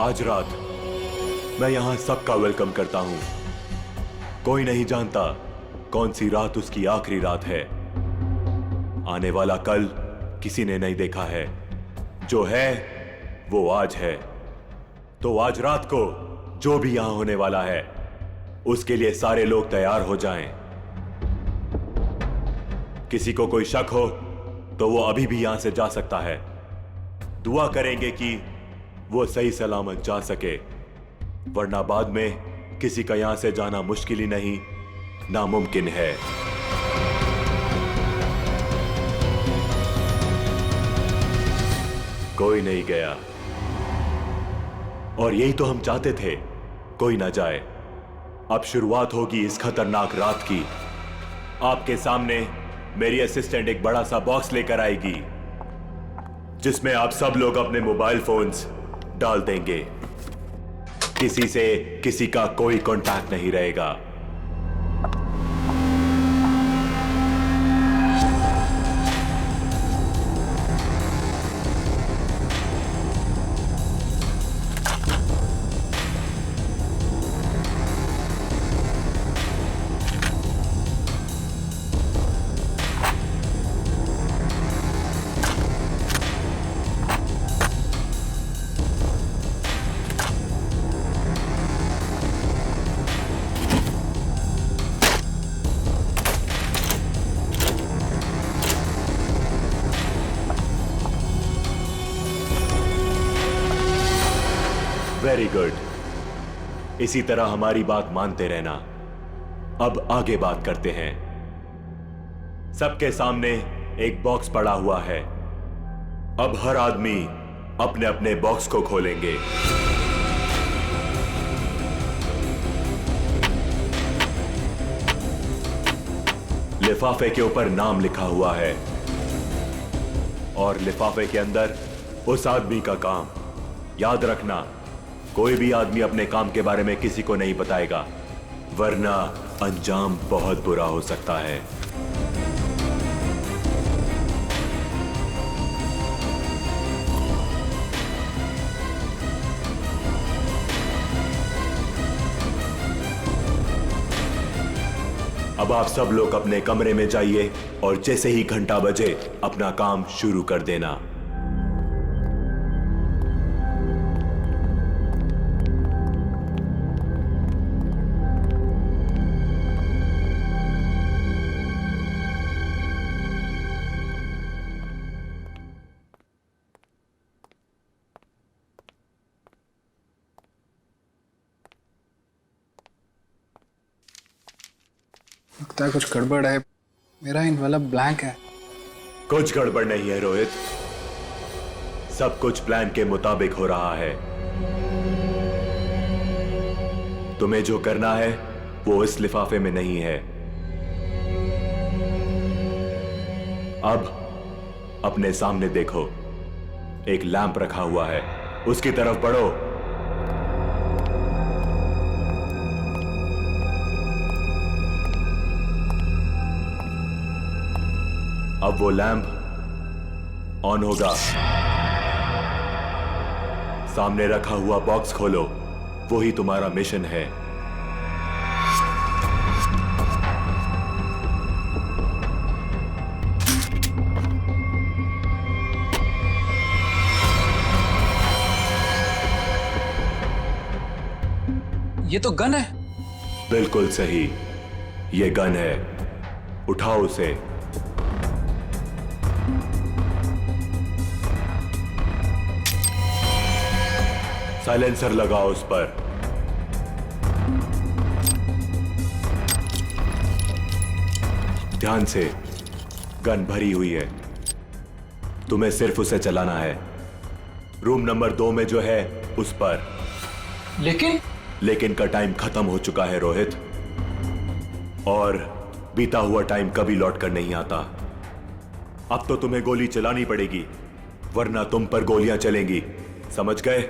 आज रात मैं यहां सबका वेलकम करता हूं। कोई नहीं जानता कौन सी रात उसकी आखिरी रात है। आने वाला कल किसी ने नहीं देखा है। जो है वो आज है। तो आज रात को जो भी यहां होने वाला है उसके लिए सारे लोग तैयार हो जाएं। किसी को कोई शक हो तो वो अभी भी यहां से जा सकता है। दुआ करेंगे कि वो सही सलामत जा सके, वरना बाद में किसी का यहां से जाना मुश्किल ही नहीं, नामुमकिन है। कोई नहीं गया और यही तो हम चाहते थे, कोई ना जाए। अब शुरुआत होगी इस खतरनाक रात की। आपके सामने मेरी असिस्टेंट एक बड़ा सा बॉक्स लेकर आएगी जिसमें आप सब लोग अपने मोबाइल फोन्स डाल देंगे। किसी से किसी का कोई कांटेक्ट नहीं रहेगा। Very good. इसी तरह हमारी बात मानते रहना। अब आगे बात करते हैं। सबके सामने एक बॉक्स पड़ा हुआ है। अब हर आदमी अपने अपने बॉक्स को खोलेंगे। लिफाफे के ऊपर नाम लिखा हुआ है और लिफाफे के अंदर उस आदमी का काम। याद रखना, कोई भी आदमी अपने काम के बारे में किसी को नहीं बताएगा, वरना अंजाम बहुत बुरा हो सकता है। अब आप सब लोग अपने कमरे में जाइए और जैसे ही घंटा बजे अपना काम शुरू कर देना। लगता है कुछ गड़बड़ है। मेरा इनवेलप ब्लैंक है। कुछ गड़बड़ नहीं है रोहित, सब कुछ प्लान के मुताबिक हो रहा है। तुम्हें जो करना है वो इस लिफाफे में नहीं है। अब अपने सामने देखो, एक लैंप रखा हुआ है, उसकी तरफ बढ़ो। अब वो लैंप ऑन होगा। सामने रखा हुआ बॉक्स खोलो, वही तुम्हारा मिशन है। ये तो गन है। बिल्कुल सही, ये गन है। उठाओ उसे। साइलेंसर लगाओ उस पर। ध्यान से, गन भरी हुई है, तुम्हें सिर्फ उसे चलाना है। रूम नंबर 2 में जो है उस पर। लेकिन का टाइम खत्म हो चुका है रोहित, और बीता हुआ टाइम कभी लौट कर नहीं आता। अब तो तुम्हें गोली चलानी पड़ेगी, वरना तुम पर गोलियां चलेंगी। समझ गए?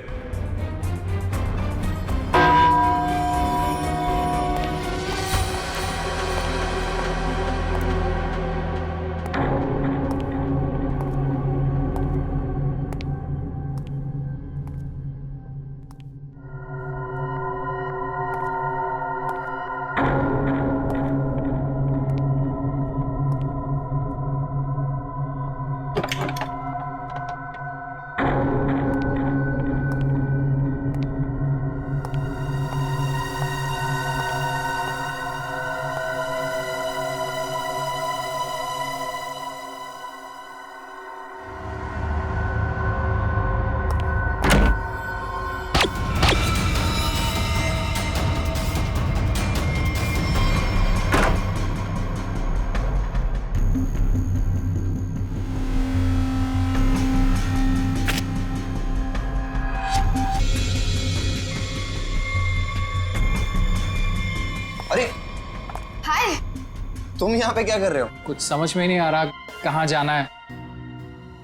तुम यहाँ पे क्या कर रहे हो? कुछ समझ में नहीं आ रहा कहाँ जाना है।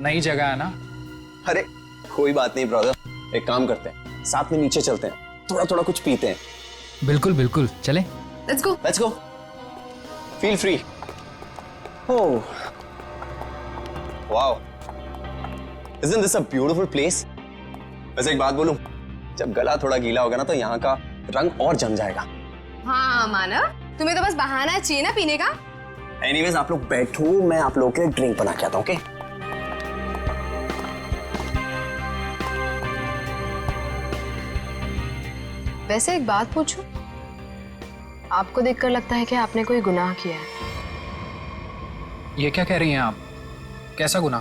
नई जगह है ना। अरे कोई बात नहीं ब्रदर, एक काम करते हैं, साथ में नीचे चलते हैं, थोड़ा थोड़ा कुछ पीते हैं। बिल्कुल बिल्कुल, चले। Let's go. Feel free. Oh wow, isn't this a beautiful place? वैसे एक बात बोलूं, जब गला थोड़ा गीला होगा ना तो यहाँ का रंग और जम जाएगा। हाँ मानव, तुम्हें तो बस बहाना चाहिए ना पीने का। एनीवेज आप लोग बैठो, मैं आप लोगों के लिए ड्रिंक बना के आता हूँ। ओके? वैसे एक बात पूछूं, आपको देखकर लगता है कि आपने कोई गुनाह किया है। ये क्या कह रही हैं आप? कैसा गुनाह?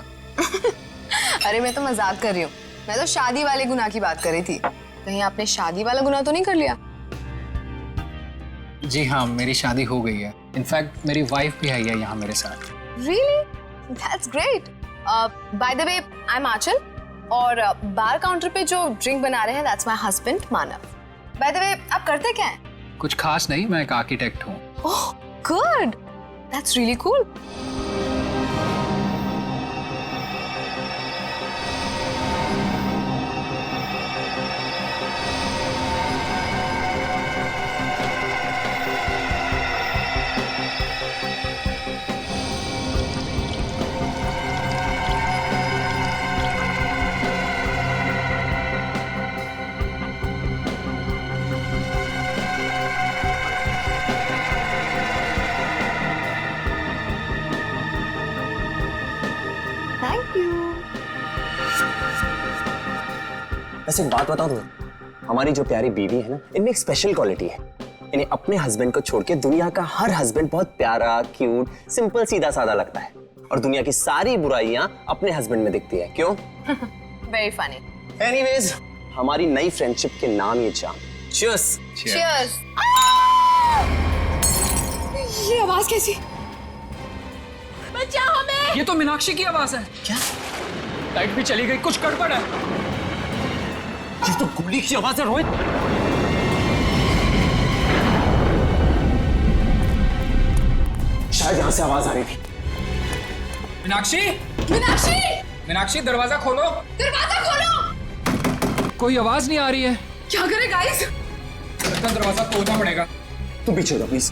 अरे मैं तो मजाक कर रही हूँ, मैं तो शादी वाले गुनाह की बात कर रही थी। कहीं आपने शादी वाला गुनाह तो नहीं कर लिया? जी हाँ, मेरी शादी हो गई है। इनफैक्ट मेरी वाइफ भी आई है यहाँ मेरे साथ। Really? That's great. By the way, I'm आंचल और बार काउंटर पे जो ड्रिंक बना रहे हैं that's my husband Manav. By the way, आप करते क्या हैं? कुछ खास नहीं, मैं एक आर्किटेक्ट हूँ। Oh, good. That's really cool. Thank you. वैसे एक बात बताऊं तुम्हें, हमारी जो प्यारी बीवी है ना, इनमें एक स्पेशल क्वालिटी है। इन्हें अपने हस्बैंड को छोड़ के दुनिया का हर हस्बैंड बहुत प्यारा, क्यूट, सिंपल, सीधा साधा लगता है और दुनिया की सारी बुराइयां अपने हस्बैंड में दिखती है। क्यों? Very funny. एनीवेज, हमारी नई फ्रेंडशिप के नाम ये जाम। Cheers. Cheers. ये आवाज कैसी? बचाओ हमें! ये तो मीनाक्षी की आवाज है। क्या? लाइट भी चली गई, कुछ गड़बड़ है। ये तो गोली की आवाज है रोहित। शायद यहां से आवाज आ रही थी। मीनाक्षी, मीनाक्षी! मीनाक्षी दरवाजा खोलो। दरवाजा खोलो! कोई आवाज नहीं आ रही है। क्या करे गाइस? लगता है दरवाजा तोड़ना पड़ेगा। तुम पीछे हो प्लीज।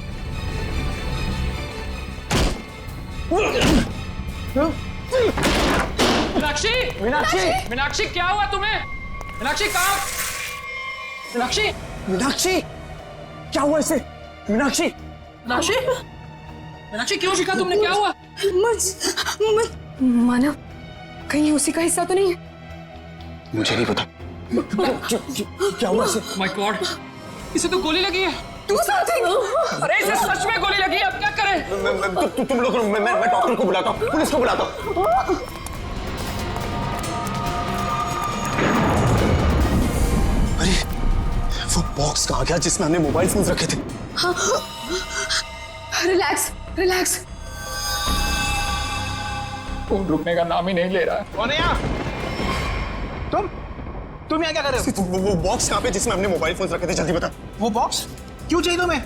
मीनाक्षी, मीनाक्षी, मीनाक्षी क्या हुआ तुम्हें? मीनाक्षी कहाँ? मीनाक्षी, मीनाक्षी, क्या हुआ इसे? मीनाक्षी, मीनाक्षी, मीनाक्षी क्यों शिका तुमने? क्या हुआ? मानव, कहीं उसी का हिस्सा तो नहीं है? मुझे नहीं पता। क्या हुआ इसे? माय गॉड, इसे तो गोली लगी है। तू समथिंग? अरे इसे सच में गोली लगी है, अब क्या करें? तुम लोग, मैं डॉक्टर को बुलाता हूँ, पुलिस को बुलाता हूँ। अरे वो बॉक्स कहाँ गया जिसमें हमने मोबाइल फोन रखे थे? Relax, relax. फोन रुकने का नाम ही नहीं ले रहा है। कौन है यहाँ? तुम यहाँ क्या कर रहे हो? वो बॉक्स कहाँ पे जिसमें हमने मोबाइल फोन रखे थे? जल्दी बता। वो बॉक्स क्यों चाहिए तुम्हें?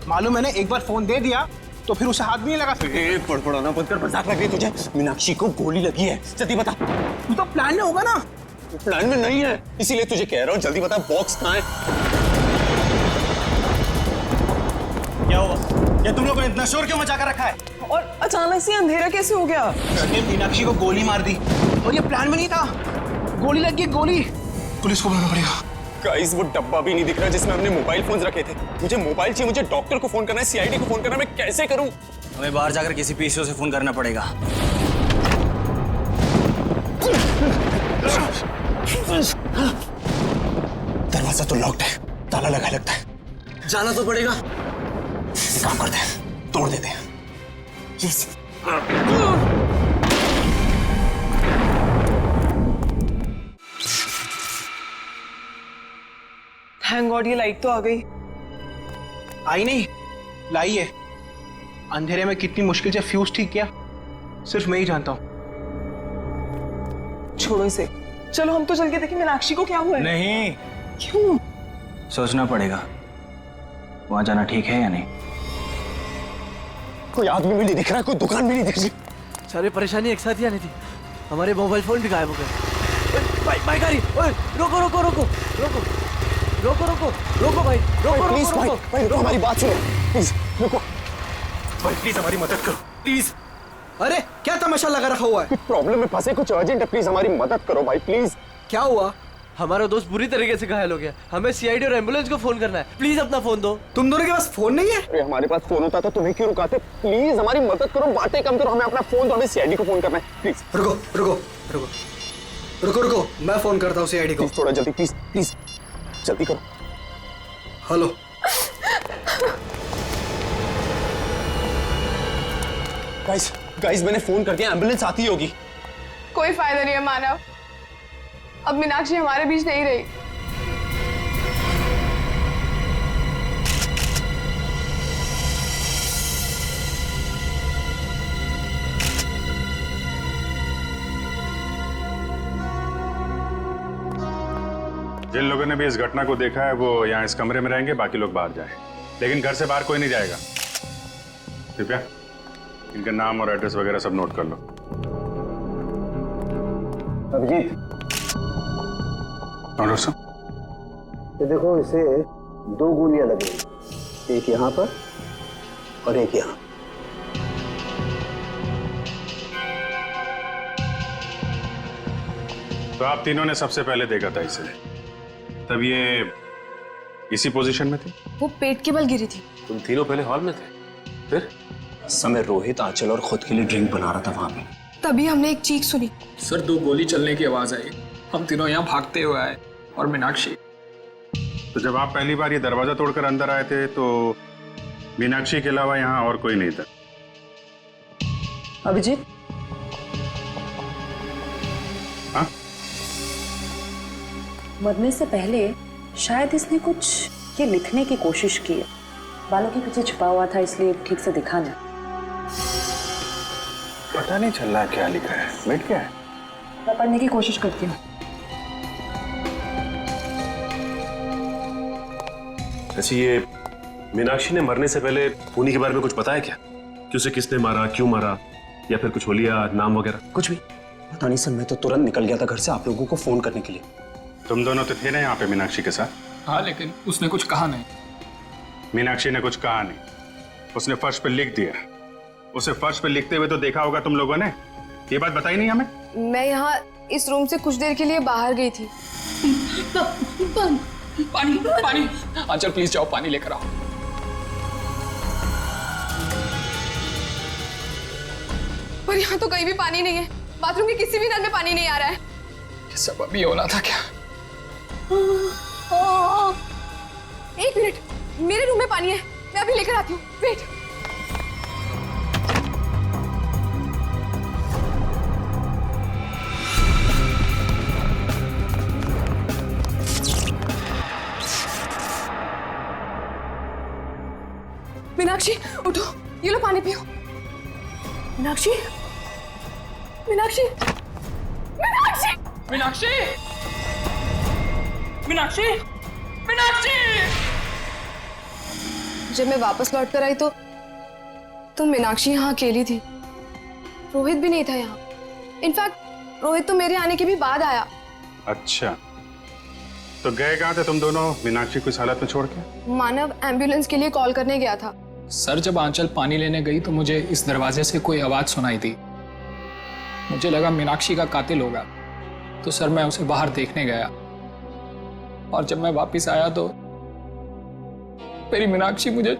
मालूम मैंने एक बार फोन दे दिया तो फिर उसे हाथ भी नहीं लगा सकते। पड़पड़ाना बंद कर, मजाक लग रही तुझे। मीनाक्षी को गोली लगी है, जल्दी बता। तू तो प्लान में होगा ना? प्लान में नहीं है, इसीलिए तुझे कह रहा हूँ, जल्दी बता बॉक्स कहाँ है? क्या हुआ? क्या तुम लोगों ने इतना शोर क्यों मचा कर रखा है? और अचानक से अंधेरा कैसे हो गया? मैंने मीनाक्षी को गोली मार दी और ये प्लान में नहीं था। गोली लग गई, गोली। पुलिस को बुलाना पड़ेगा। गाइस वो डब्बा भी नहीं दिख रहा जिसमें हमने मोबाइल फोन रखे थे। मुझे मोबाइल चाहिए, मुझे डॉक्टर को फोन करना है, सीआईडी को फोन करना है, मैं कैसे करूं? हमें बाहर जाकर किसी पीसीओ से फोन करना पड़ेगा। दरवाजा तो लॉक्ड है, ताला लगा लगता है। जाना तो पड़ेगा। एक काम करते हैं, तोड़ देते हैं। यस। थैंक गॉड ये लाइट तो आ गई। आई नहीं, लाई है। अंधेरे में कितनी मुश्किल से फ्यूज ठीक किया, सिर्फ मैं ही जानता हूँ। छोड़ो इसे, चलो हम तो चल के देखें मीनाक्षी को क्या हुआ है। नहीं, क्यों? सोचना पड़ेगा वहां जाना ठीक है या नहीं। कोई आदमी भी नहीं दिख रहा, कोई दुकान भी नहीं दिख रही। सारी परेशानी एक साथ ही आनी थी, हमारे मोबाइल फोन भी गायब हो गए। बाइक आ रही, ओए रोको रोको रोको रोको रोको रोको रोको भाई, रोको प्लीज रोको भाई, रोको। भाई रुको, हमारी बात सुनो प्लीज, रुको। भाई प्लीज हमारी मदद करो प्लीज। अरे क्या तमाशा लगा रखा हुआ है? प्रॉब्लम में फंसे, कुछ अर्जेंट है, प्लीज हमारी मदद करो भाई प्लीज। क्या हुआ? हमारा दोस्त बुरी तरीके से घायल हो गया, हमें सीआईडी और एम्बुलेंस को फोन करना है, प्लीज अपना फोन दो। तुम दोनों के पास फोन नहीं है? अरे हमारे पास फोन होता तो तुम्हें क्यों रुकाते? प्लीज हमारी मदद करो, बातें कम करो, हमें अपना फोन दो, हमें सीआईडी को फोन करना है प्लीज। रुको रुको रुको रुको रुको, मैं फोन करता हूँ सीआईडी को। प्लीज थोड़ा जल्दी, प्लीज प्लीज जल्दी करो। हेलो। गाइस गाइस मैंने फोन कर दिया, एम्बुलेंस आती होगी। कोई फायदा नहीं है मानव, अब मीनाक्षी हमारे बीच नहीं रही। जिन लोगों ने भी इस घटना को देखा है वो यहाँ इस कमरे में रहेंगे, बाकी लोग बाहर जाएं। लेकिन घर से बाहर कोई नहीं जाएगा। कृपया इनका नाम और एड्रेस वगैरह सब नोट कर लो। अभिजीत, और दोस्तों ये देखो, इसे 2 गोलियां लगी, एक यहाँ पर और एक यहाँ। तो आप तीनों ने सबसे पहले देखा था इसे, तब ये इसी पोजीशन में थी? वो पेट के बल गिरी थी। तुम तीनों पहले हॉल में थे, फिर? समय रोहित, आंचल और खुद के लिए ड्रिंक बना रहा था वहां पे। तभी हमने एक चीख सुनी। सर 2 गोली चलने की आवाज आई, हम तीनों यहाँ भागते हुए आए और मीनाक्षी। तो जब आप पहली बार ये दरवाजा तोड़कर अंदर आए थे तो मीनाक्षी के अलावा यहाँ और कोई नहीं था? अभिजीत, हाँ? मरने से पहले शायद इसने कुछ ये लिखने की कोशिश की है, बालों के पीछे छुपा हुआ था इसलिए ठीक से दिखा नहीं। पता नहीं चल रहा क्या लिखा है, बैठ क्या है? मैं पढ़ने की कोशिश करती हूँ। अच्छा, ये मीनाक्षी ने मरने से पहले खूनी के बारे में कुछ बताया क्या? कि उसे किसने मारा, क्यों मारा, या फिर कुछ होलिया नाम वगैरह? कुछ भी पता नहीं सर, मैं तो तुरंत निकल गया था घर से आप लोगों को फोन करने के लिए। तुम दोनों तो थे ना यहाँ पे मीनाक्षी के साथ? हाँ, लेकिन उसने कुछ कहा नहीं। मीनाक्षी ने कुछ कहा नहीं, उसने फर्श पे लिख दिया। उसे फर्श पे लिखते हुए तो देखा होगा तुम लोगों ने, ये बात बताई नहीं हमें? मैं यहाँ इस रूम से कुछ देर के लिए बाहर गई थी। पानी पानी, आंचल प्लीज जाओ पानी लेकर आओ। पर यहाँ तो कहीं भी पानी नहीं है, बाथरूम के किसी भी नल में पानी नहीं आ रहा है। ये सब अभी होना था क्या? एक मिनट, मेरे रूम में पानी है, मैं अभी लेकर आती हूँ, वेट। मीनाक्षी उठो, ये लो पानी पियो। मीनाक्षी, मीनाक्षी, मीनाक्षी, मीनाक्षी, मीनाक्षी, मीनाक्षी। जब मैं वापस लौट कर आई तो मीनाक्षी यहाँ अकेली थी। रोहित भी नहीं था यहाँ। इनफैक्ट रोहित तो मेरे आने के भी बाद आया। अच्छा, तो गए कहाँ थे तुम दोनों मीनाक्षी को इस हालत में छोड़ के? मानव एम्बुलेंस के लिए कॉल करने गया था। सर जब आंचल पानी लेने गई तो मुझे इस दरवाजे से कोई आवाज सुनाई दी। मुझे लगा मीनाक्षी का कातिल होगा, तो सर मैं उसे बाहर देखने गया। और जब मैं वापस आया तो मेरी मीनाक्षी मुझे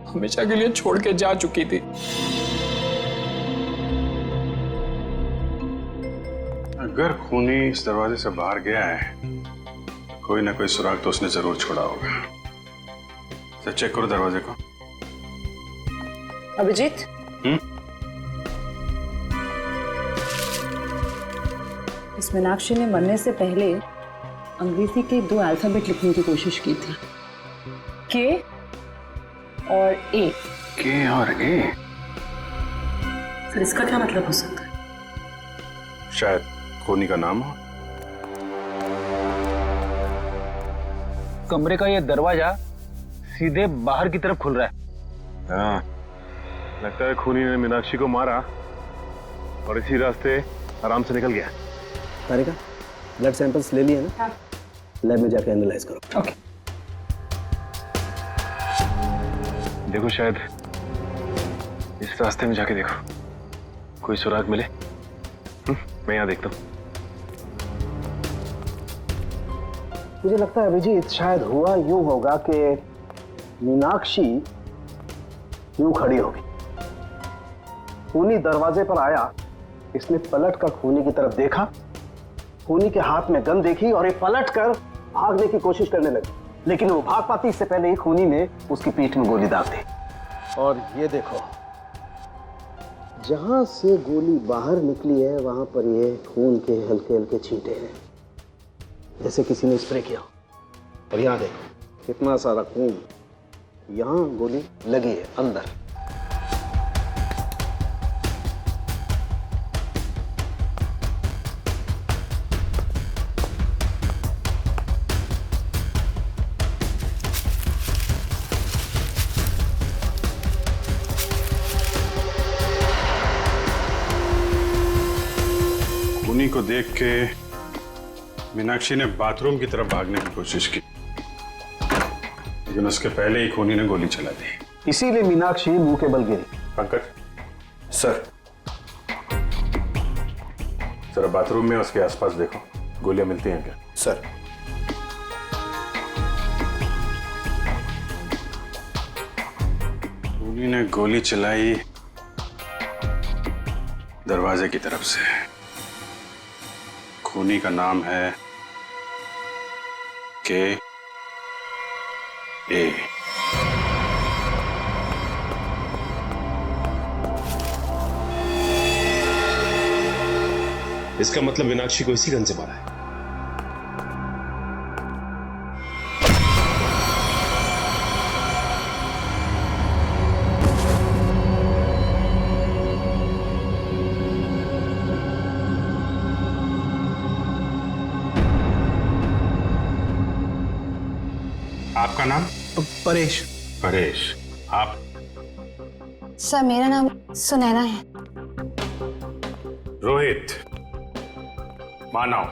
हमेशा के लिए छोड़ के जा चुकी थी। अगर खूनी इस दरवाजे से बाहर गया है, कोई ना कोई सुराग तो उसने जरूर छोड़ा होगा। तो चेक करो दरवाजे को। अभिजीत, इस मीनाक्षी ने मरने से पहले अंग्रेजी के 2 अल्फाबेट लिखने की कोशिश की थी, के और ए। के और ए? सर इसका क्या मतलब हो सकता है? शायद खूनी का नाम हो। कमरे का ये दरवाजा सीधे बाहर की तरफ खुल रहा है। हाँ, लगता है खूनी ने मीनाक्षी को मारा और इसी रास्ते आराम से निकल गया। तारिका, ब्लड सैंपल्स ले लिए ना? लैब में जाके एनालाइज करो। ओके। देखो शायद इस रास्ते में जाके देखो, कोई सुराग मिले। मैं यहाँ देखता हूँ। मुझे लगता है अभिजीत, शायद हुआ यूं होगा कि मीनाक्षी यूं खड़ी होगी, खूनी दरवाजे पर आया, इसने पलट कर खूनी की तरफ देखा, खूनी के हाथ में गन देखी और ये पलट कर भागने की कोशिश करने लगी, लेकिन वो भाग पाती इससे पहले ही खूनी ने उसकी पीठ में गोली दाग दी। और ये देखो, जहां से गोली बाहर निकली है वहां पर ये खून के हल्के हल्के छींटे हैं, जैसे किसी ने स्प्रे किया। और यहाँ देखो कितना सारा खून, यहाँ गोली लगी है अंदर। खूनी को देख के मीनाक्षी ने बाथरूम की तरफ भागने की कोशिश की, लेकिन उसके पहले ही खूनी ने गोली चला दी। इसीलिए मीनाक्षी मुंह के बल गिरी। पंकज सर, जरा बाथरूम में उसके आसपास देखो, गोलियां मिलती हैं क्या? सर, खूनी ने गोली चलाई दरवाजे की तरफ से। खूनी का नाम है के ए। इसका मतलब मीनाक्षी को इसी गन से मारा है। आपका नाम? परेश। परेश। आप? सर मेरा नाम सुनैना है। रोहित। मानव।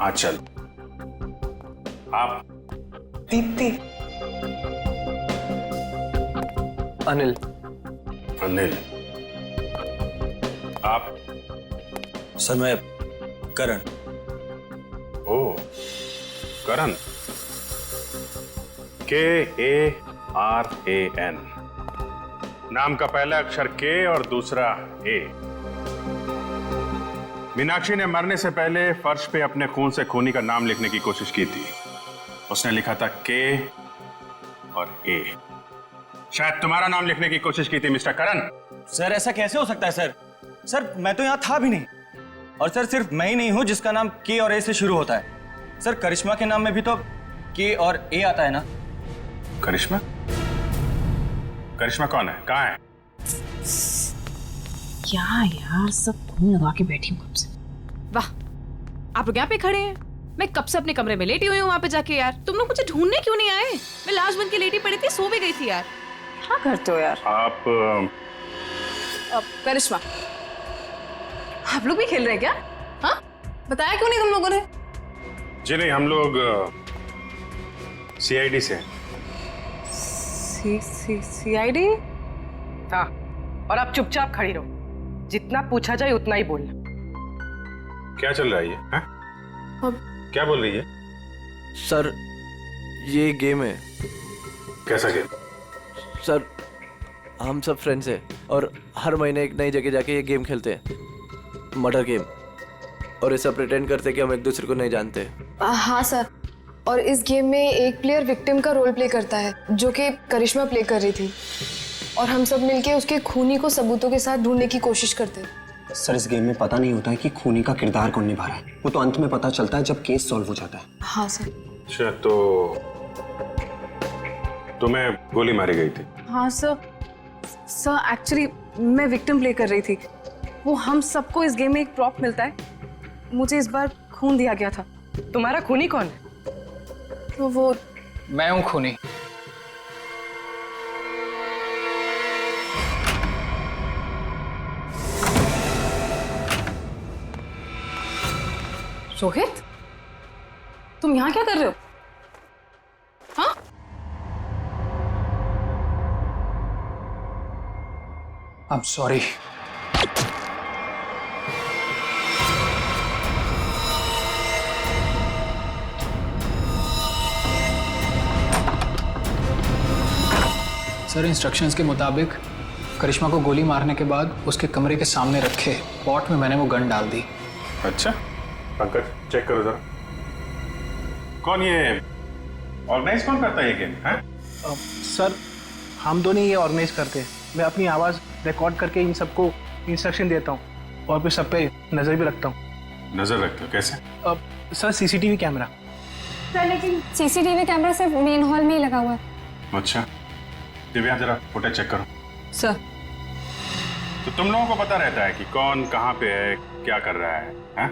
आंचल। आप? दीप्ति। अनिल। अनिल। आप? सर मैं करण। ओ, करण। KARAN। नाम का पहला अक्षर के और दूसरा ए। मीनाक्षी ने मरने से पहले फर्श पे अपने खून से खूनी का नाम लिखने की कोशिश की थी। उसने लिखा था के और ए। शायद तुम्हारा नाम लिखने की कोशिश की थी मिस्टर करण। सर ऐसा कैसे हो सकता है सर? सर मैं तो यहाँ था भी नहीं। और सर सिर्फ मैं ही नहीं हूँ जिसका नाम के और ए से शुरू होता है। सर करिश्मा के नाम में भी तो के और ए आता है ना? करिश्मा? करिश्मा कौन है? कहाँ है? क्या यार, सब खून लगा के बैठी हूँ कब से। वाह, आप लोग यहाँ पे खड़े हैं। मैं कब से अपने कमरे में लेटी हुई हूँ वहाँ पे जाके। यार तुम लोग मुझे ढूंढने क्यों नहीं आए? मैं लाश बन के लेटी पड़ी थी, सो भी गई थी यार। क्या करते हो यार आप? करिश्मा, आप लोग भी खेल रहे हैं क्या? हाँ, बताया क्यों नहीं तुम लोगों ने? जी नहीं, हम लोग CID से। CID? हाँ, और आप चुपचाप खड़ी रहो, जितना पूछा जाए उतना ही बोलना। क्या चल रहा है ये? हाँ? क्या बोल रही है? सर ये गेम है। कैसा गेम? सर हम सब फ्रेंड्स हैं और हर महीने एक नई जगह जाके ये गेम खेलते हैं, मर्डर गेम। और ऐसा प्रिटेंड करते कि हम एक दूसरे को नहीं जानते। हाँ सर, और इस गेम में एक प्लेयर विक्टिम का रोल प्ले करता है, जो कि करिश्मा प्ले कर रही थी, और हम सब मिलके उसके खूनी को सबूतों के साथ ढूंढने की कोशिश करते हैं। सर इस गेम में पता नहीं होता है कि खूनी का किरदार कौन निभा रहा है, वो तो अंत में पता चलता है जब केस सॉल्व हो जाता है। हाँ सर। अच्छा, तो तुम्हें गोली मारी गई थी? हाँ सर, एक्चुअली मैं विक्टिम प्ले कर रही थी। वो हम सबको इस गेम में एक प्रॉप मिलता है, मुझे इस बार खून दिया गया था। तुम्हारा खूनी कौन है? तो वो मैं हूँ खूनी। रोहित, तुम यहाँ क्या कर रहे हो? हाँ? I'm sorry. सर, इंस्ट्रक्शंस के मुताबिक करिश्मा को गोली मारने के बाद उसके कमरे के सामने रखे पॉट में मैंने वो गन डाल दी। अच्छा पंकज, चेक करो जरा। कौन ये ऑर्गेनाइज कौन करता है ये गेम? सर, हम दोनों ये ऑर्गेनाइज करते हैं। मैं अपनी आवाज़ रिकॉर्ड करके इन सबको इंस्ट्रक्शन देता हूँ और फिर सब पे नज़र भी रखता हूँ। नजर रखते हो कैसे? Sir, CCTV camera. सर, लेकिन सीसीटीवी कैमरा सिर्फ मेन हॉल में ही लगा हुआ है। अच्छा, दिव्या जरा फुटेज चेक करो। सर, तो तुम लोगों को पता रहता है कि कौन कहाँ पे है, क्या कर रहा है, हैं?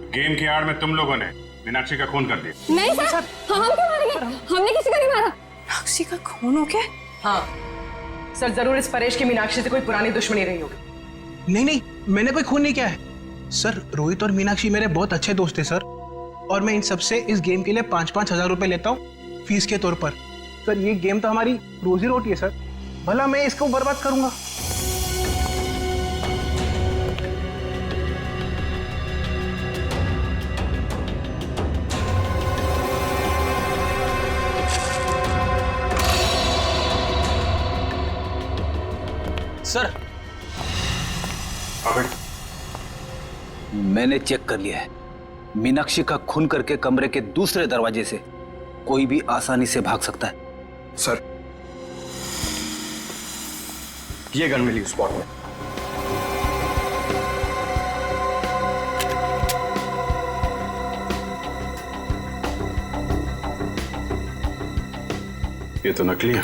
गेम की आड़ में तुम लोगों ने मीनाक्षी का खून कर दिया। नहीं सर, हम क्यों मारेंगे? हमने किसी को नहीं मारा। मीनाक्षी का खून हो गया? हाँ सर, जरूर इस परेश की मीनाक्षी से कोई पुरानी दुश्मनी रही होगी। नहीं, मैंने कोई खून नहीं किया है सर। रोहित और मीनाक्षी मेरे बहुत अच्छे दोस्त थे सर, और मैं इन सबसे इस गेम के लिए 5-5 हजार रुपए लेता हूँ फीस के तौर पर। सर, ये गेम तो हमारी रोजी रोटी है सर, भला मैं इसको बर्बाद करूंगा? सर, मैंने चेक कर लिया है। मीनाक्षी का खून करके कमरे के दूसरे दरवाजे से कोई भी आसानी से भाग सकता है। सर, ये गन मिली स्पॉट में। ये तो नकली है।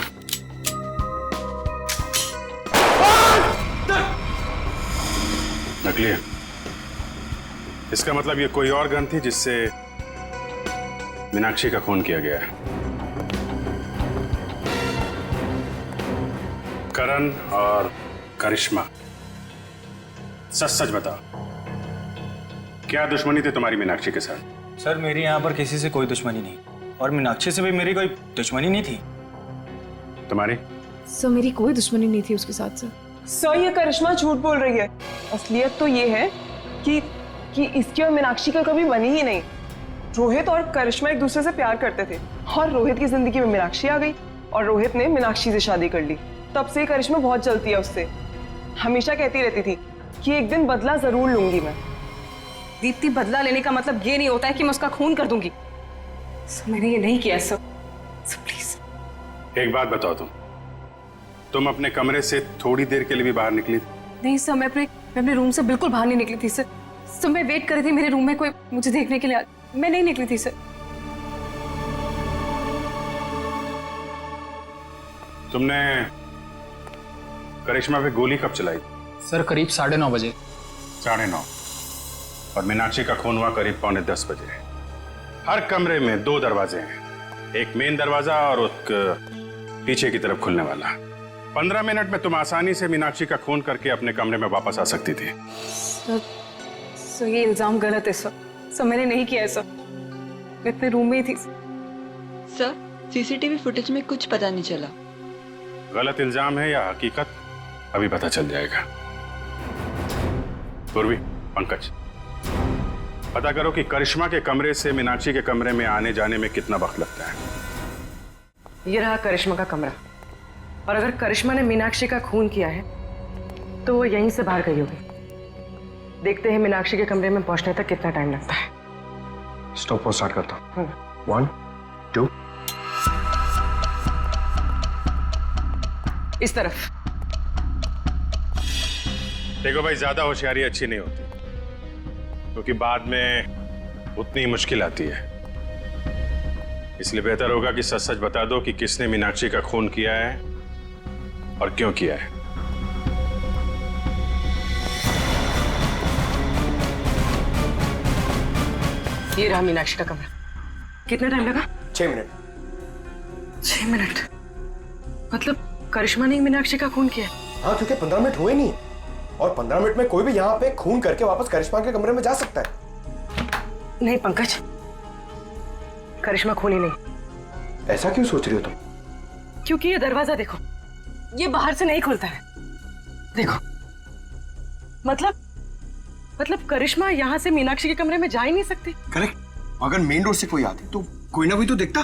नकली है, इसका मतलब ये कोई और गन थी जिससे मीनाक्षी का खून किया गया है। करण और करिश्मा, सच सच बताओ, क्या दुश्मनी थी तुम्हारी मीनाक्षी के साथ? सर, मेरी यहाँ पर किसी से कोई दुश्मनी नहीं, और मीनाक्षी से भी मेरी कोई दुश्मनी नहीं थी। तुम्हारी? सर, मेरी कोई दुश्मनी नहीं थी उसके साथ। सर, ये करिश्मा झूठ बोल रही है। असलियत तो ये है कि इसकी और मीनाक्षी का कभी बनी ही नहीं। रोहित और करिश्मा एक दूसरे से प्यार करते थे और रोहित की जिंदगी में मीनाक्षी आ गई और रोहित ने मीनाक्षी से शादी कर ली। तब से करिश्मा बहुत जलती है उससे। हमेशा कहती रहती थी कि एक दिन बदला जरूर लूंगी मैं। दीप्ति, बदला लेने का मतलब ये नहीं होता है कि मैं उसका खून कर दूंगी। सर, मैंने ये नहीं किया सर। प्लीज एक बात बताओ, तुम अपने कमरे से थोड़ी देर के लिए भी बाहर निकली थी? नहीं सर, मैं अपने रूम से बिल्कुल बाहर नहीं निकली थी सर। सर, मैं वेट कर रही थी मेरे रूम में कोई मुझे देखने के लिए। मैं नहीं निकली थी सर। तुमने करिश्मा पे गोली कब चलाई? सर, करीब 9:30 बजे। 9:30, और मीनाक्षी का खून हुआ करीब 9:45 बजे। हर कमरे में 2 दरवाजे हैं, एक मेन दरवाजा और एक पीछे की तरफ खुलने वाला। 15 मिनट में तुम आसानी से मीनाक्षी का खून करके अपने कमरे में वापस आ सकती थी। सर, ये इल्जाम गलत है सर। सर, मैंने नहीं किया है सर। मैं अपने रूम में ही थी। सर, सीसीटीवी फुटेज में कुछ पता नहीं चला। गलत इल्जाम है या हकीकत, अभी पता चल जाएगा। पूर्वी, पंकज, पता करो कि करिश्मा के कमरे से मीनाक्षी के कमरे में आने जाने में कितना वक्त लगता है। ये रहा करिश्मा का कमरा, और अगर करिश्मा ने मीनाक्षी का खून किया है तो वो यहीं से बाहर गई होगी। देखते हैं मीनाक्षी के कमरे में पहुंचने तक कितना टाइम लगता है। स्टॉप और स्टार्ट करता हूँ। 1, 2। इस तरफ। देखो भाई, ज्यादा होशियारी अच्छी नहीं होती, क्योंकि बाद में उतनी मुश्किल आती है। इसलिए बेहतर होगा कि सच सच बता दो कि किसने मीनाक्षी का खून किया है और क्यों किया है। ये रहा मीनाक्षी का कमरा। कितना टाइम लगा? 6 मिनट। 6 मिनट? मतलब करिश्मा ने मीनाक्षी का खून किया? हाँ, क्योंकि 15 मिनट हुए नहीं, और 15 मिनट में कोई भी यहाँ पे खून करके वापस करिश्मा के कमरे में जा सकता है। नहीं पंकज, करिश्मा खूनी नहीं। ऐसा क्यों सोच रही हो तुम? क्योंकि ये दरवाजा देखो, ये बाहर से नहीं खुलता है। देखो, मतलब करिश्मा यहाँ से मीनाक्षी के कमरे में जा ही नहीं सकती। करेक्ट। अगर मेन डोर से कोई आती तो कोई ना कोई तो देखता।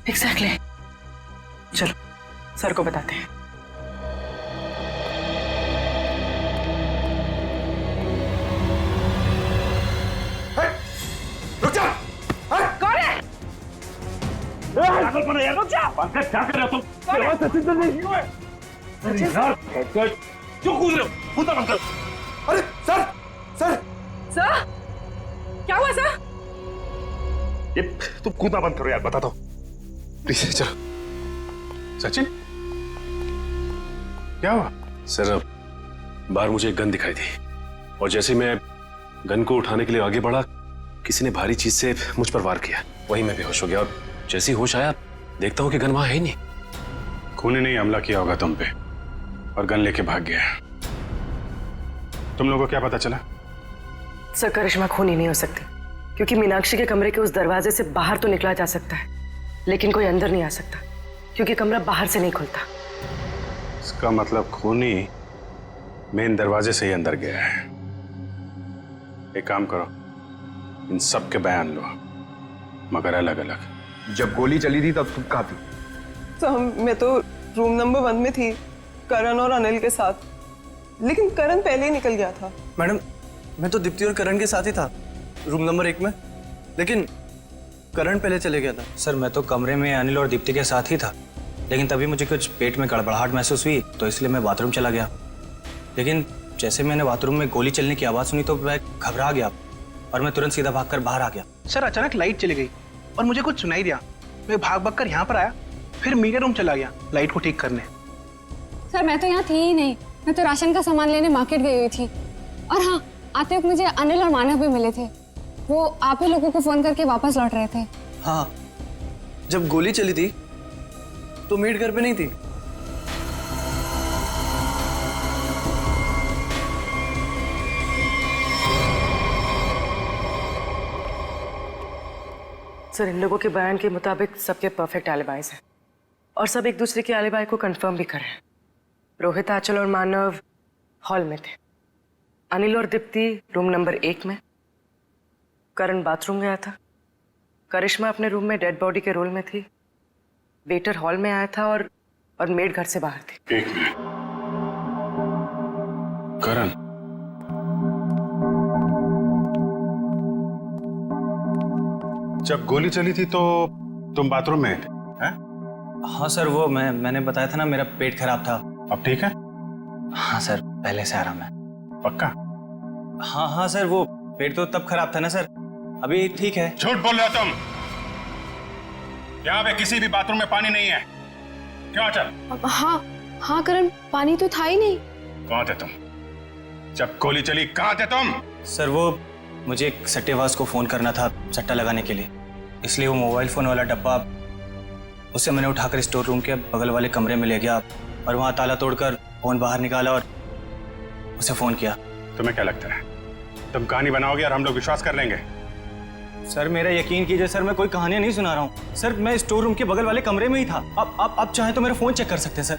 एग्जैक्टली। चलो सर को बताते हैं। रुक जा। कौन है? रुक जा। पंकज क्या कर रहे हो तुम? सचिन सर नहीं हुए। सचिन सर क्यों कूद रहे हो? कूदा पंकज। अरे सर सर सर क्या हुआ सर? ये तुम कूदना बंद करो यार, बताता हूँ प्लीज। चलो सचिन क्या हुआ? सर बाहर मुझे एक गन दिखाई दी और जैसे मैं गन को उठाने के लिए आगे बढ़ा, किसी ने भारी चीज से मुझ पर वार किया। वही मैं बेहोश हो गया और जैसे ही होश आया देखता हूँ कि गन वहां है ही नहीं। खूनी ने हमला किया होगा तुम पे और गन लेके भाग गया। तुम लोगों को क्या पता चला? सर करिश्मा खूनी नहीं हो सकती, क्योंकि मीनाक्षी के कमरे के उस दरवाजे से बाहर तो निकला जा सकता है, लेकिन कोई अंदर नहीं आ सकता, क्योंकि कमरा बाहर से नहीं खुलता। इसका मतलब खूनी मेन दरवाजे से ही अंदर गया है। एक काम करो, इन सब के बयान लो, मगर अलग अलग। जब गोली चली थी तब तुम कहाँ थी? तो मैं तो रूम नंबर 1 में थी, करण और अनिल के साथ, लेकिन करण पहले ही निकल गया था। मैडम मैं तो दीप्ति और करण के साथ ही था रूम नंबर 1 में, लेकिन करण पहले चले गया था। सर मैं तो कमरे में अनिल और दीप्ति के साथ ही था, लेकिन तभी मुझे कुछ पेट में गड़बड़ाहट महसूस हुई, तो इसलिए मैं बाथरूम चला गया। लेकिन जैसे मैंने बाथरूम में गोली चलने की आवाज़ सुनी तो मैं घबरा गया और मैं तुरंत सीधा भागकर बाहर आ गया। सर अचानक लाइट चली गई और मुझे कुछ सुनाई दिया। मैं भाग कर यहाँ पर आया, फिर मीडिया रूम चला गया लाइट को ठीक करने। सर मैं तो यहाँ थी ही नहीं, मैं तो राशन का सामान लेने मार्केट गई हुई थी। और हाँ, आते वक्त मुझे अनिल और मानव भी मिले थे, वो आप ही लोगों को फोन करके वापस लौट रहे थे। हाँ, जब गोली चली थी तो मेड घर पे नहीं थी। सर इन लोगों के बयान के मुताबिक सबके परफेक्ट एलिबाइज हैं और सब एक दूसरे के एलिबाई को कंफर्म भी कर रहे हैं। रोहित, आंचल और मानव हॉल में थे, अनिल और दीप्ति रूम नंबर 1 में, करण बाथरूम गया था, करिश्मा अपने रूम में डेड बॉडी के रोल में थी, वेटर हॉल में आया था और मेड घर से बाहर थी। एक मिनट, करण जब गोली चली थी तो तुम बाथरूम में थे? हैं? हाँ सर, वो मैंने बताया था ना, मेरा पेट खराब था। अब ठीक है? हाँ सर, पहले से आराम है। पक्का? हाँ सर, वो पेट तो तब खराब था ना सर, अभी ठीक है। झूठ बोल रहे हो तुम। यहाँ पे किसी भी बाथरूम में पानी नहीं है। क्यों चल? हाँ करण, पानी तो था ही नहीं। कहाँ थे तुम जब गोली चली? कहाँ थे तुम? सर वो मुझे एक सट्टेबाज को फोन करना था सट्टा लगाने के लिए, इसलिए वो मोबाइल फोन वाला डब्बा उसे मैंने उठाकर स्टोर रूम के बगल वाले कमरे में ले गया और वहां ताला तोड़कर फोन बाहर निकाला और उसे फोन किया। तुम्हें क्या लगता है तुम कहानी बनाओगे और हम लोग विश्वास कर लेंगे? सर मेरा यकीन कीजिए सर, मैं कोई कहानियां नहीं सुना रहा हूँ सर, मैं स्टोर रूम के बगल वाले कमरे में ही था। आप चाहें तो मेरा फोन चेक कर सकते हैं सर।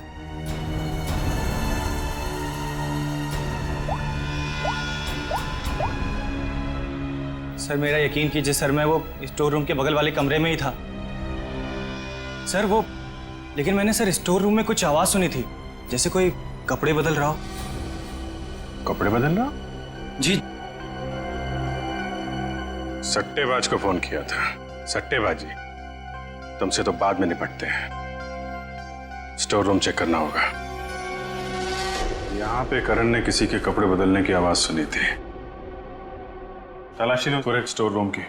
सर मेरा यकीन कीजिए सर, मैं वो स्टोर रूम के बगल वाले कमरे में ही था सर। वो लेकिन मैंने सर स्टोर रूम में कुछ आवाज सुनी थी, जैसे कोई कपड़े बदल रहा हो। कपड़े बदल रहा? जी। सट्टेबाज को फोन किया था। सट्टेबाजी तुमसे तो बाद में निपटते हैं, स्टोर रूम चेक करना होगा। यहाँ पे करण ने किसी के कपड़े बदलने की आवाज सुनी थी। तलाशी लो पूरे स्टोर रूम की।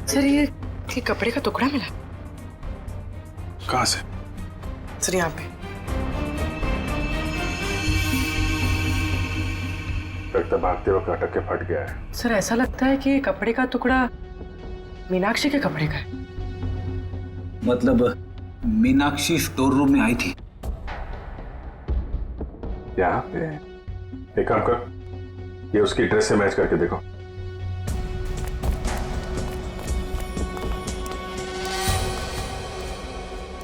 सर ये कपड़े का टुकड़ा मिला? कहाँ से? सर यहाँ पे। लगता भागते वक्त अटक के फट गया है। सर ऐसा लगता है कि कपड़े का टुकड़ा मीनाक्षी के कपड़े का है। मतलब मीनाक्षी स्टोर रूम में आई थी? यहाँ पे एक काम कर, ये उसकी ड्रेस से मैच करके देखो।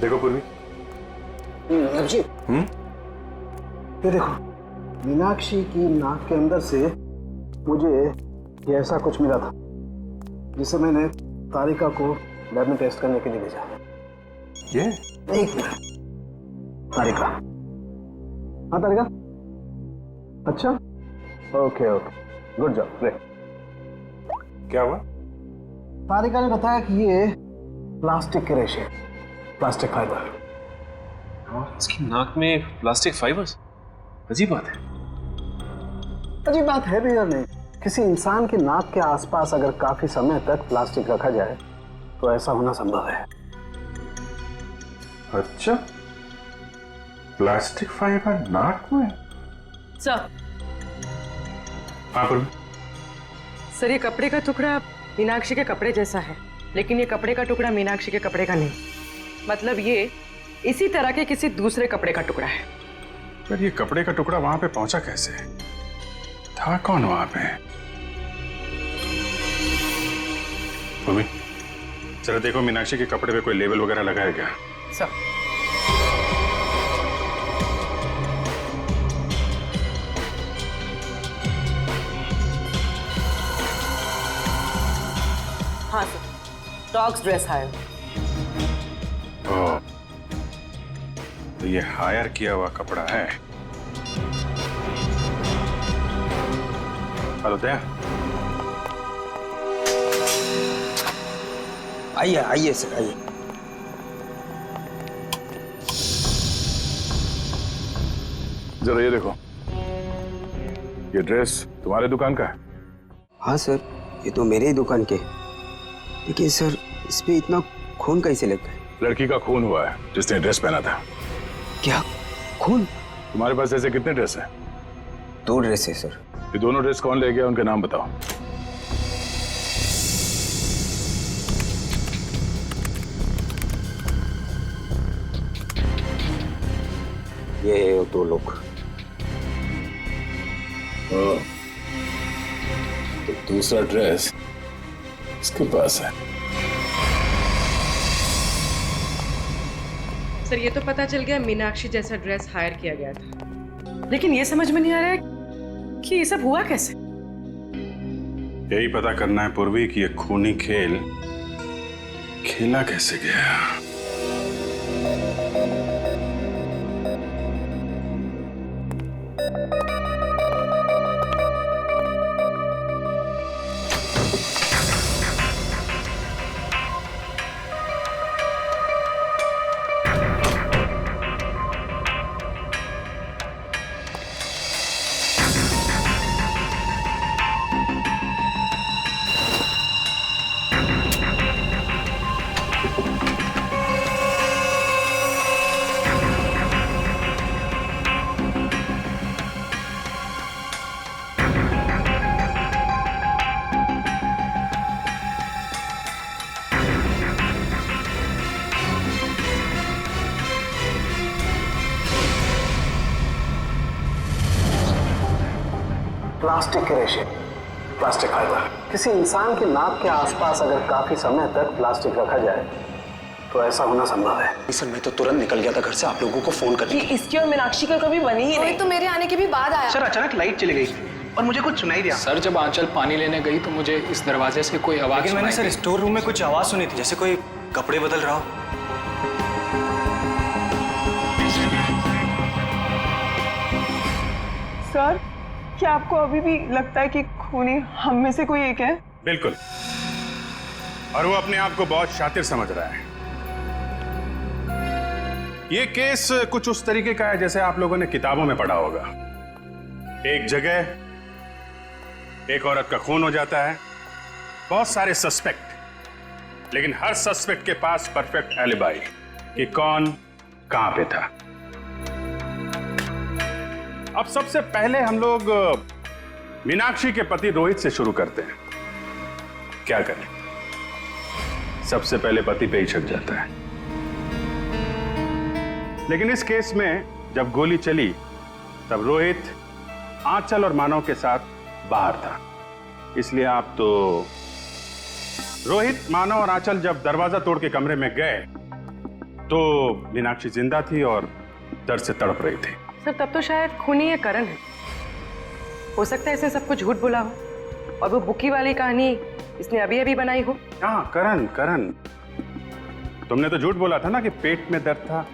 देखो पूर्वी। जी ये देखो, मीनाक्षी की नाक के अंदर से मुझे ये ऐसा कुछ मिला था जिसे मैंने तारिका को लैब में टेस्ट करने के लिए भेजा। ये एक मिनट, तारिका। हाँ तारिका, अच्छा okay okay, good job, great. क्या हुआ? तारिका ने बताया कि ये प्लास्टिक के रेशे, प्लास्टिक फाइबर। इसकी नाक में प्लास्टिक फाइबर्स? अजीब बात है। अजीब बात है भी या नहीं? किसी इंसान के नाक के आसपास अगर काफी समय तक प्लास्टिक रखा जाए तो ऐसा होना संभव है। अच्छा, प्लास्टिक फाइबर नाक में? सर। हाँ पूर्वी। सर ये कपड़े का टुकड़ा मीनाक्षी के कपड़े जैसा है, लेकिन ये कपड़े का टुकड़ा मीनाक्षी के कपड़े का नहीं। मतलब ये इसी तरह के किसी दूसरे कपड़े का टुकड़ा है। पर ये कपड़े का टुकड़ा वहां पे पहुंचा कैसे? था कौन वहां पे? पूर्वी, जरा देखो मीनाक्षी के कपड़े पे कोई लेबल वगैरह लगा है क्या? सर। हाँ सर, डॉग्स ड्रेस हायर। ओह, तो ये हायर किया हुआ कपड़ा है। हेलो दया। आइए आइए सर, आइए। जरा ये देखो, ये ड्रेस तुम्हारे दुकान का है? हाँ सर, ये तो मेरे ही दुकान के। लेकिन सर इस पे इतना खून कैसे लग गया? लड़की का खून हुआ है जिसने ड्रेस पहना था। क्या खून? तुम्हारे पास ऐसे कितने ड्रेस हैं? 2 ड्रेस है सर। ये दोनों ड्रेस कौन ले गया, उनके नाम बताओ। ये है 2 लोग। तो दूसरा ड्रेस इसके पास है। सर ये तो पता चल गया मीनाक्षी जैसा ड्रेस हायर किया गया था, लेकिन ये समझ में नहीं आ रहा है कि ये सब हुआ कैसे। यही पता करना है पूर्वी कि ये खूनी खेल खेला कैसे गया। प्लास्टिक के रेशे, प्लास्टिक फाइबर। किसी इंसान के नाक के आसपास अगर काफी समय तक प्लास्टिक रखा जाए तो ऐसा होना संभव है। सर मैं तो तुरंत निकल गया था घर से आप लोगों को फोन करने। इसकी और मीनाक्षी का कभी बनी ही नहीं। तो मेरे आने के भी बाद आया। सर अचानक लाइट चली गई और मुझे कुछ सुनाई दिया। सर जब आंचल पानी लेने गई तो मुझे इस दरवाजे से कोई आवाज लेकिन मैंने सर स्टोर रूम में कुछ आवाज सुनी थी, जैसे कोई कपड़े बदल रहा हो। सर क्या आपको अभी भी लगता है कि खूनी हम में से कोई एक है? बिल्कुल, और वो अपने आप को बहुत शातिर समझ रहा है। ये केस कुछ उस तरीके का है जैसे आप लोगों ने किताबों में पढ़ा होगा। एक जगह एक औरत का खून हो जाता है, बहुत सारे सस्पेक्ट, लेकिन हर सस्पेक्ट के पास परफेक्ट एलिबाई, कि कौन कहां पे था। अब सबसे पहले हम लोग मीनाक्षी के पति रोहित से शुरू करते हैं। क्या करें, सबसे पहले पति पे ही शक जाता है। लेकिन इस केस में जब गोली चली तब रोहित आंचल और मानव के साथ बाहर था, इसलिए आप तो रोहित, मानव और आंचल जब दरवाजा तोड़ के कमरे में गए तो मीनाक्षी जिंदा थी और दर्द से तड़प रही थी। सर तब तो शायद खूनी ये करण है। हो सकता है इसने सबको झूठ बोला हो और वो बुकी वाली कहानी इसने अभी अभी बनाई हो। हाँ, करण तुमने तो झूठ बोला था ना कि पेट में दर्द था,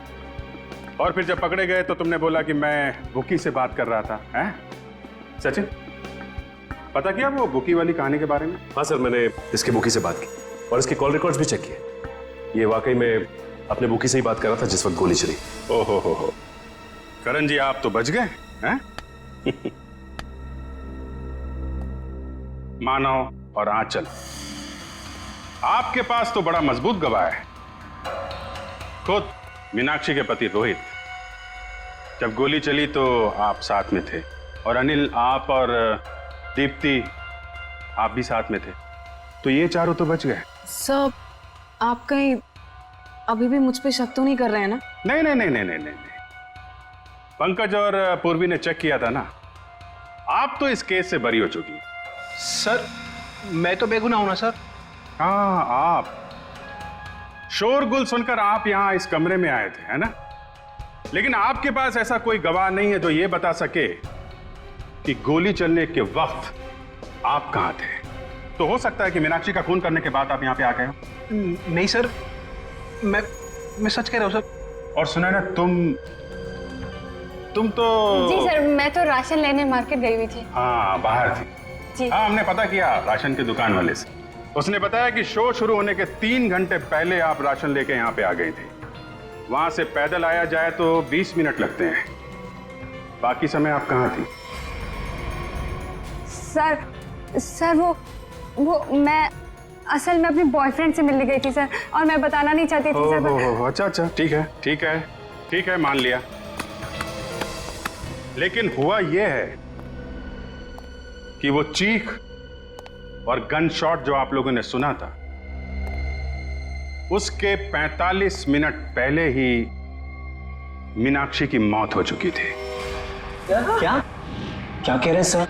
और फिर जब पकड़े गए तो तुमने बोला कि मैं बुकी से बात कर रहा था। हैं सचिन, पता किया वो बुकी वाली कहानी के बारे में? हाँ सर, मैंने इसके बुकी से बात की और इसके कॉल रिकॉर्ड्स भी चेक किए। ये वाकई में अपने बुकी से ही बात कर रहा था जिस वक्त गोली चली। ओहो हो, करण जी आप तो बच गए हैं। मानव और आंचल, आपके पास तो बड़ा मजबूत गवाह है। खुद मीनाक्षी के पति रोहित, जब गोली चली तो आप साथ में थे, और अनिल, आप और दीप्ति आप भी साथ में थे, तो ये चारों तो बच गए। सर आप कहीं अभी भी मुझ पे शक तो नहीं कर रहे हैं ना? नहीं। पंकज और पूर्वी ने चेक किया था ना, आप तो इस केस से बरी हो चुकी। सर मैं तो बेगुनाह हूं ना सर। हाँ, आप शोरगुल सुनकर आप यहां इस कमरे में आए थे, है ना? लेकिन आपके पास ऐसा कोई गवाह नहीं है जो ये बता सके कि गोली चलने के वक्त आप कहां थे। तो हो सकता है कि मीनाक्षी का खून करने के बाद आप यहां पे आ गए हो। नहीं सर, मैं सच कह रहा हूं सर। और सुना ना, तुम तो जी सर, मैं तो राशन लेने मार्केट गई हुई थी। हाँ, बाहर थी जी। हाँ, हमने पता किया राशन की दुकान वाले से। उसने बताया कि शो शुरू होने के 3 घंटे पहले आप राशन लेके यहाँ पे आ गई थी। वहां से पैदल आया जाए तो 20 मिनट लगते हैं। बाकी समय आप कहाँ थी? सर वो मैं असल में अपने बॉयफ्रेंड से मिलने गई थी सर, और मैं बताना नहीं चाहती थी सर। अच्छा, ठीक है, मान लिया। लेकिन हुआ यह है कि वो चीख और गन शॉट जो आप लोगों ने सुना था, उसके 45 मिनट पहले ही मीनाक्षी की मौत हो चुकी थी। क्या कह रहे हैं सर?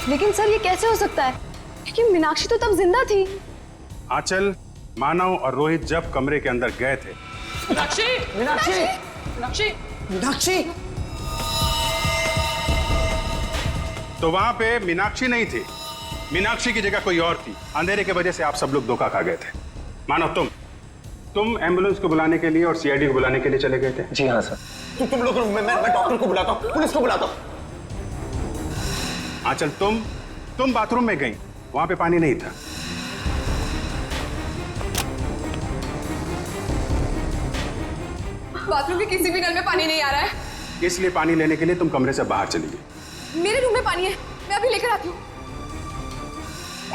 लेकिन सर ये कैसे हो सकता है, क्योंकि मीनाक्षी तो तब जिंदा थी। आंचल, मानव और रोहित जब कमरे के अंदर गए थे, मीनाक्षी तो वहां पे मीनाक्षी नहीं थी। मीनाक्षी की जगह कोई और थी। अंधेरे की वजह से आप सब लोग धोखा खा गए थे। मानव, तुम एम्बुलेंस को बुलाने के लिए और सीआईडी को बुलाने के लिए चले गए थे। जी हाँ सर। तुम लोग, मैं डॉक्टर को बुलाता हूँ, पुलिस को बुलाता हूँ। आंचल, तुम बाथरूम में गई, वहां पे पानी नहीं था। बाथरूम के किसी भी नल में पानी नहीं आ रहा है, इसलिए पानी लेने के लिए तुम कमरे से बाहर चली गई। मेरे रूम में पानी है, मैं अभी लेकर आती हूँ।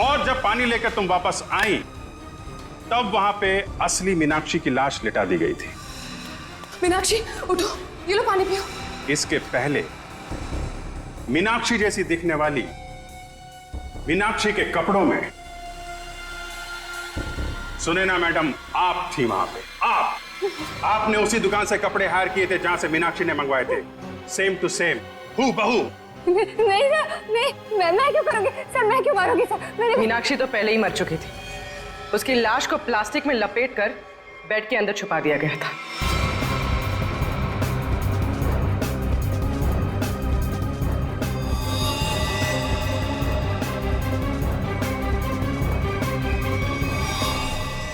और जब पानी लेकर तुम वापस आई तब वहां पे असली मीनाक्षी की लाश लिटा दी गई थी। मीनाक्षी उठो, ये लो पानी पियो। इसके पहले मीनाक्षी जैसी दिखने वाली मीनाक्षी के कपड़ों में, सुने ना मैडम, आप थी वहां पे। आपने उसी दुकान से कपड़े हायर किए थे जहां से मीनाक्षी ने मंगवाए थे। सेम टू सेम, हूबहू। नहीं सर, मैं क्यों करूंगी सर, मैं क्यों मारूंगी सर? मीनाक्षी तो पहले ही मर चुकी थी। उसकी लाश को प्लास्टिक में लपेटकर बेड के अंदर छुपा दिया गया था।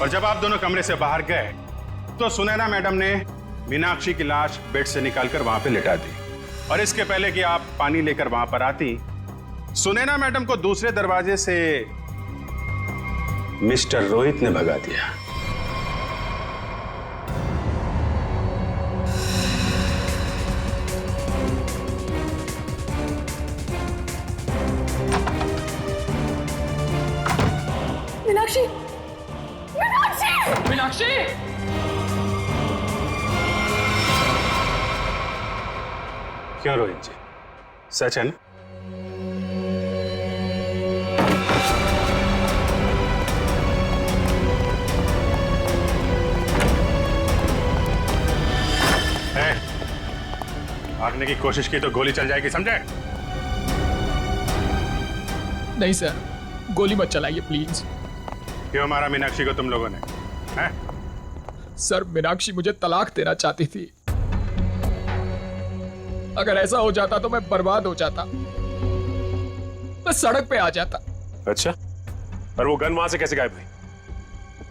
और जब आप दोनों कमरे से बाहर गए तो सुनैना मैडम ने मीनाक्षी की लाश बेड से निकालकर वहां पे लिटा दी। और इसके पहले कि आप पानी लेकर वहां पर आती, सुनैना मैडम को दूसरे दरवाजे से मिस्टर रोहित ने भगा दिया। मीनाक्षी, मीनाक्षी, मीनाक्षी! क्यों रोहित जी, सच है ना? भागने की कोशिश की तो गोली चल जाएगी, समझे? नहीं सर, गोली मत चलाइए प्लीज। क्यों मारा मीनाक्षी को तुम लोगों ने? हैं? सर, मीनाक्षी मुझे तलाक देना चाहती थी। अगर ऐसा हो जाता तो मैं बर्बाद हो जाता, मैं सड़क पे आ जाता। अच्छा, पर वो गन वहां से कैसे गायब हुई?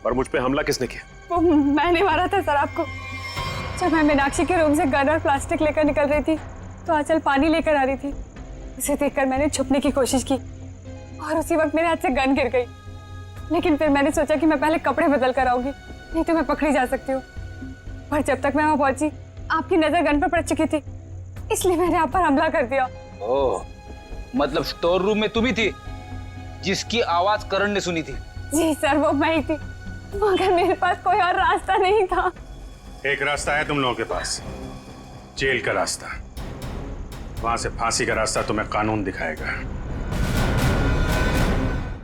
और मुझ पे हमला किसने किया? वो मैंने मारा था सर आपको। जब मैं मीनाक्षी के रूम से गन और प्लास्टिक लेकर निकल रही थी तो आंचल पानी लेकर आ रही थी। उसे देखकर मैंने छुपने की कोशिश की और उसी वक्त मेरे हाथ से गन गिर गई। लेकिन फिर मैंने सोचा कि मैं पहले कपड़े बदल कर आऊंगी, नहीं तो मैं पकड़ी जा सकती हूँ। पर जब तक मैं वहां पहुंची आपकी नजर गन पर पड़ चुकी थी, इसलिए मैंने आप पर हमला कर दिया। ओह, मतलब स्टोर रूम में तुम ही थी जिसकी आवाज करण ने सुनी थी? जी सर, वो मैं ही थी, मगर मेरे पास कोई और रास्ता नहीं था। एक रास्ता है तुम लोगों के पास, जेल का रास्ता। वहां से फांसी का रास्ता तुम्हें कानून दिखाएगा।